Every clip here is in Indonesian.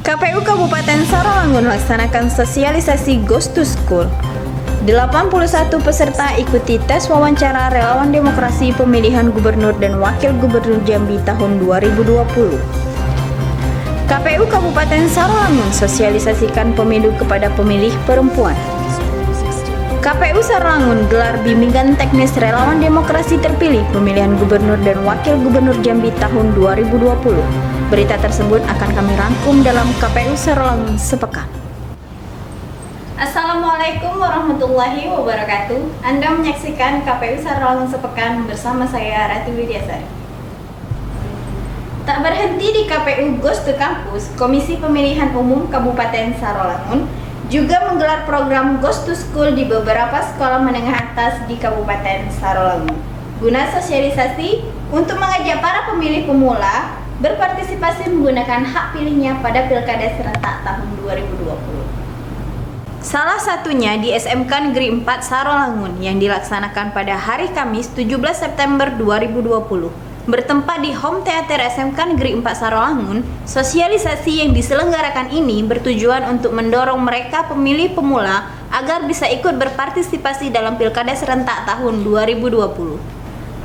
KPU Kabupaten Sarolangun melaksanakan sosialisasi Ghost to School. 81 peserta ikuti tes wawancara relawan demokrasi pemilihan gubernur dan wakil gubernur Jambi tahun 2020. KPU Kabupaten Sarolangun sosialisasikan pemilu kepada pemilih perempuan. KPU Sarolangun gelar bimbingan teknis relawan demokrasi terpilih pemilihan gubernur dan wakil gubernur Jambi tahun 2020. Berita tersebut akan kami rangkum dalam KPU Sarolangun sepekan. Assalamualaikum warahmatullahi wabarakatuh. Anda menyaksikan KPU Sarolangun sepekan bersama saya Rati Widiasari. Tak berhenti di KPU Ghost to Campus, Komisi Pemilihan Umum Kabupaten Sarolangun juga menggelar program Ghost to School di beberapa sekolah menengah atas di Kabupaten Sarolangun, guna sosialisasi untuk mengajak para pemilih pemula berpartisipasi menggunakan hak pilihnya pada Pilkada serentak tahun 2020. Salah satunya di SMK Negeri 4 Sarolangun yang dilaksanakan pada hari Kamis 17 September 2020. Bertempat di Home Theater SMK Negeri 4 Sarolangun, sosialisasi yang diselenggarakan ini bertujuan untuk mendorong mereka pemilih pemula agar bisa ikut berpartisipasi dalam Pilkada serentak tahun 2020.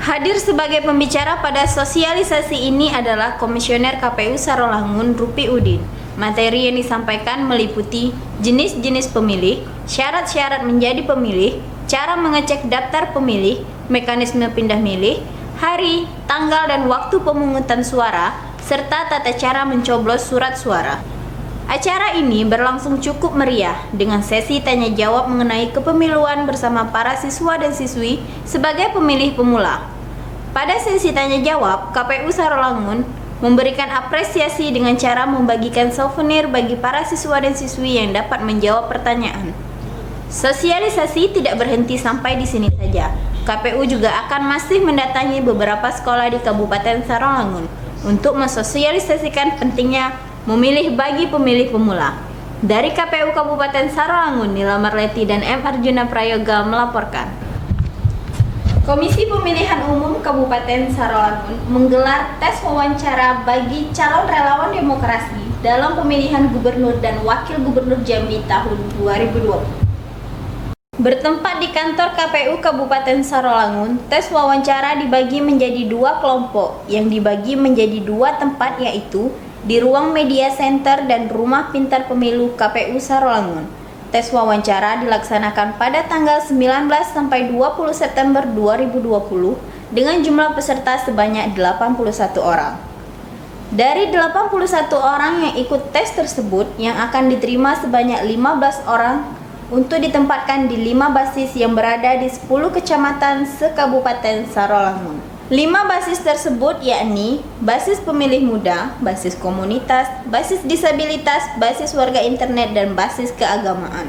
Hadir sebagai pembicara pada sosialisasi ini adalah Komisioner KPU Sarolangun Rupi Udin. Materi yang disampaikan meliputi jenis-jenis pemilih, syarat-syarat menjadi pemilih, cara mengecek daftar pemilih, mekanisme pindah milih, hari, tanggal dan waktu pemungutan suara, serta tata cara mencoblos surat suara. Acara ini berlangsung cukup meriah dengan sesi tanya jawab mengenai kepemiluan bersama para siswa dan siswi sebagai pemilih pemula. Pada sesi tanya jawab, KPU Sarolangun memberikan apresiasi dengan cara membagikan souvenir bagi para siswa dan siswi yang dapat menjawab pertanyaan. Sosialisasi tidak berhenti sampai di sini saja. KPU juga akan masih mendatangi beberapa sekolah di Kabupaten Sarolangun untuk mensosialisasikan pentingnya memilih bagi pemilih pemula. Dari KPU Kabupaten Sarolangun, Nila Marleti dan M. Arjuna Prayoga melaporkan. Komisi Pemilihan Umum Kabupaten Sarolangun menggelar tes wawancara bagi calon relawan demokrasi dalam pemilihan gubernur dan wakil gubernur Jambi tahun 2020. Bertempat di kantor KPU Kabupaten Sarolangun, tes wawancara dibagi menjadi dua kelompok yang dibagi menjadi dua tempat, yaitu di Ruang Media Center dan Rumah Pintar Pemilu KPU Sarolangun. Tes wawancara dilaksanakan pada tanggal 19 sampai 20 September 2020 dengan jumlah peserta sebanyak 81 orang. Dari 81 orang yang ikut tes tersebut, yang akan diterima sebanyak 15 orang untuk ditempatkan di 5 basis yang berada di 10 kecamatan se-Kabupaten Sarolangun. 5 basis tersebut yakni basis pemilih muda, basis komunitas, basis disabilitas, basis warga internet, dan basis keagamaan.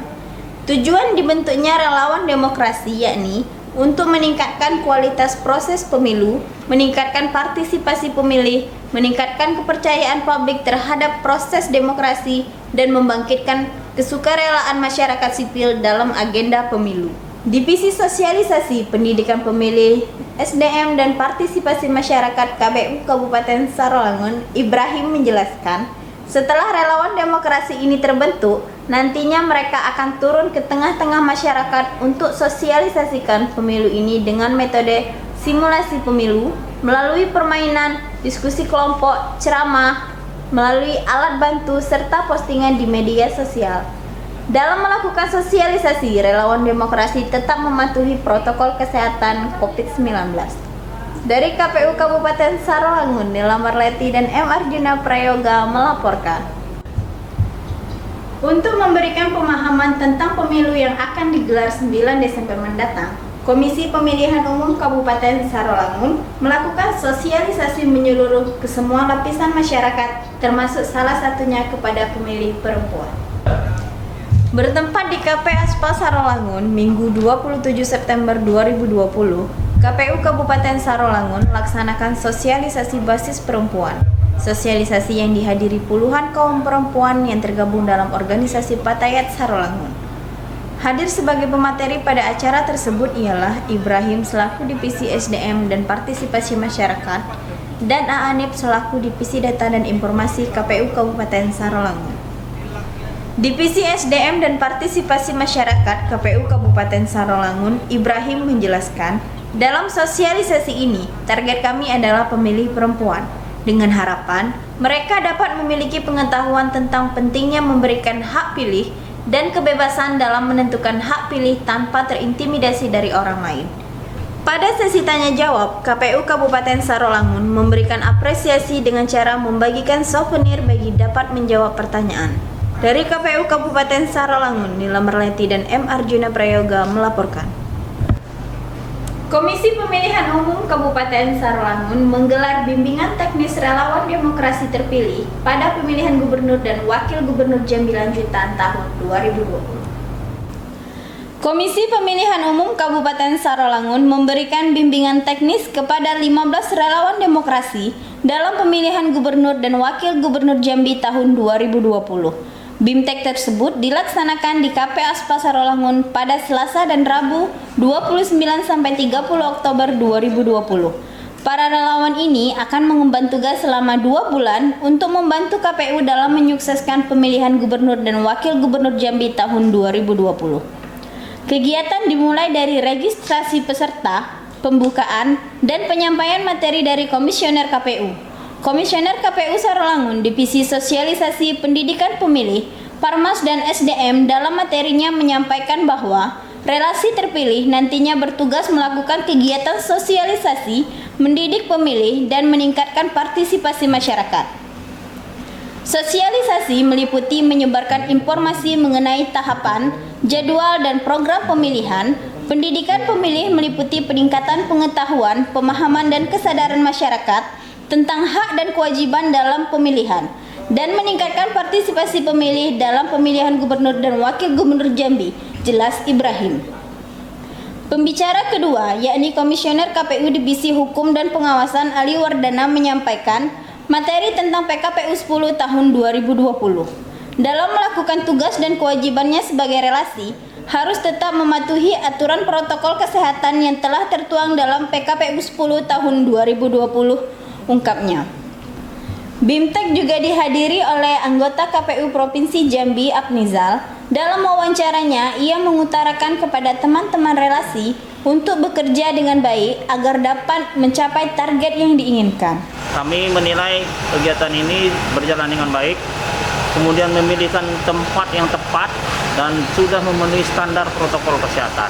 Tujuan dibentuknya relawan demokrasi yakni untuk meningkatkan kualitas proses pemilu, meningkatkan partisipasi pemilih, meningkatkan kepercayaan publik terhadap proses demokrasi, dan membangkitkan kesukarelaan masyarakat sipil dalam agenda pemilu. Divisi Sosialisasi Pendidikan Pemilih, SDM dan Partisipasi Masyarakat KPU Kabupaten Sarolangun, Ibrahim menjelaskan, setelah relawan demokrasi ini terbentuk, nantinya mereka akan turun ke tengah-tengah masyarakat untuk sosialisasikan pemilu ini dengan metode simulasi pemilu, melalui permainan, diskusi kelompok, ceramah, melalui alat bantu, serta postingan di media sosial. Dalam melakukan sosialisasi, relawan demokrasi tetap mematuhi protokol kesehatan COVID-19. Dari KPU Kabupaten Sarolangun, Nila Marleti dan M. Arjuna Prayoga melaporkan. Untuk memberikan pemahaman tentang pemilu yang akan digelar 9 Desember mendatang, Komisi Pemilihan Umum Kabupaten Sarolangun melakukan sosialisasi menyeluruh ke semua lapisan masyarakat, termasuk salah satunya kepada pemilih perempuan. Bertempat di KP Aspal Sarolangun, Minggu 27 September 2020, KPU Kabupaten Sarolangun melaksanakan sosialisasi basis perempuan. Sosialisasi yang dihadiri puluhan kaum perempuan yang tergabung dalam organisasi Patayat Sarolangun. Hadir sebagai pemateri pada acara tersebut ialah Ibrahim selaku Divisi SDM dan Partisipasi Masyarakat dan Aanip selaku Divisi Data dan Informasi KPU Kabupaten Sarolangun. Divisi SDM dan Partisipasi Masyarakat KPU Kabupaten Sarolangun, Ibrahim menjelaskan, dalam sosialisasi ini, target kami adalah pemilih perempuan, dengan harapan mereka dapat memiliki pengetahuan tentang pentingnya memberikan hak pilih dan kebebasan dalam menentukan hak pilih tanpa terintimidasi dari orang lain. Pada sesi tanya jawab, KPU Kabupaten Sarolangun memberikan apresiasi dengan cara membagikan souvenir bagi dapat menjawab pertanyaan. Dari KPU Kabupaten Sarolangun, Nila Merleti dan M. Arjuna Prayoga melaporkan. Komisi Pemilihan Umum Kabupaten Sarolangun menggelar bimbingan teknis relawan demokrasi terpilih pada pemilihan gubernur dan wakil gubernur Jambi lanjutan tahun 2020. Komisi Pemilihan Umum Kabupaten Sarolangun memberikan bimbingan teknis kepada 15 relawan demokrasi dalam pemilihan gubernur dan wakil gubernur Jambi tahun 2020. BIMTEK tersebut dilaksanakan di KP Aspa Sarolangun pada Selasa dan Rabu 29-30 Oktober 2020. Para relawan ini akan mengemban tugas selama 2 bulan untuk membantu KPU dalam menyukseskan pemilihan gubernur dan wakil gubernur Jambi tahun 2020. Kegiatan dimulai dari registrasi peserta, pembukaan, dan penyampaian materi dari Komisioner KPU. Komisioner KPU Sarolangun Divisi Sosialisasi Pendidikan Pemilih, Parmas dan SDM dalam materinya menyampaikan bahwa relasi terpilih nantinya bertugas melakukan kegiatan sosialisasi, mendidik pemilih, dan meningkatkan partisipasi masyarakat. Sosialisasi meliputi menyebarkan informasi mengenai tahapan, jadwal, dan program pemilihan. Pendidikan pemilih meliputi peningkatan pengetahuan, pemahaman, dan kesadaran masyarakat tentang hak dan kewajiban dalam pemilihan, dan meningkatkan partisipasi pemilih dalam pemilihan gubernur dan wakil gubernur Jambi, jelas Ibrahim. Pembicara kedua, yakni Komisioner KPU Divisi Hukum dan Pengawasan Ali Wardana menyampaikan materi tentang PKPU 10 tahun 2020. Dalam melakukan tugas dan kewajibannya sebagai relasi, harus tetap mematuhi aturan protokol kesehatan yang telah tertuang dalam PKPU 10 tahun 2020. Ungkapnya. BIMTEK juga dihadiri oleh anggota KPU Provinsi Jambi Apnizal. Dalam wawancaranya, ia mengutarakan kepada teman-teman relasi untuk bekerja dengan baik agar dapat mencapai target yang diinginkan. Kami menilai kegiatan ini berjalan dengan baik, kemudian memilihkan tempat yang tepat dan sudah memenuhi standar protokol kesehatan.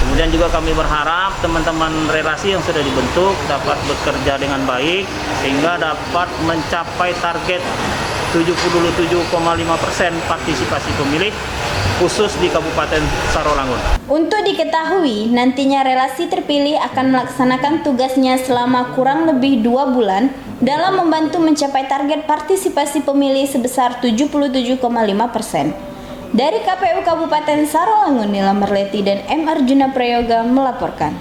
Kemudian juga kami berharap teman-teman relasi yang sudah dibentuk dapat bekerja dengan baik sehingga dapat mencapai target 77,5% partisipasi pemilih khusus di Kabupaten Sarolangun. Untuk diketahui, nantinya relasi terpilih akan melaksanakan tugasnya selama kurang lebih 2 bulan dalam membantu mencapai target partisipasi pemilih sebesar 77,5%. Dari KPU Kabupaten Sarolangun, Nila Merleti dan M. Arjuna Prayoga melaporkan.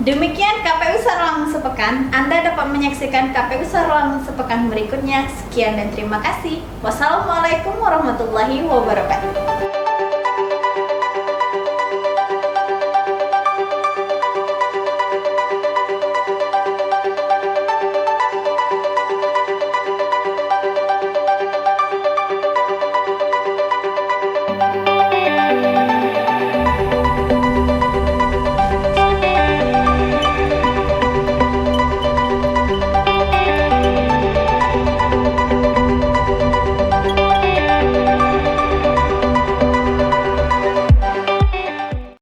Demikian KPU Sarolangun sepekan. Anda dapat menyaksikan KPU Sarolangun sepekan berikutnya. Sekian dan terima kasih. Wassalamualaikum warahmatullahi wabarakatuh.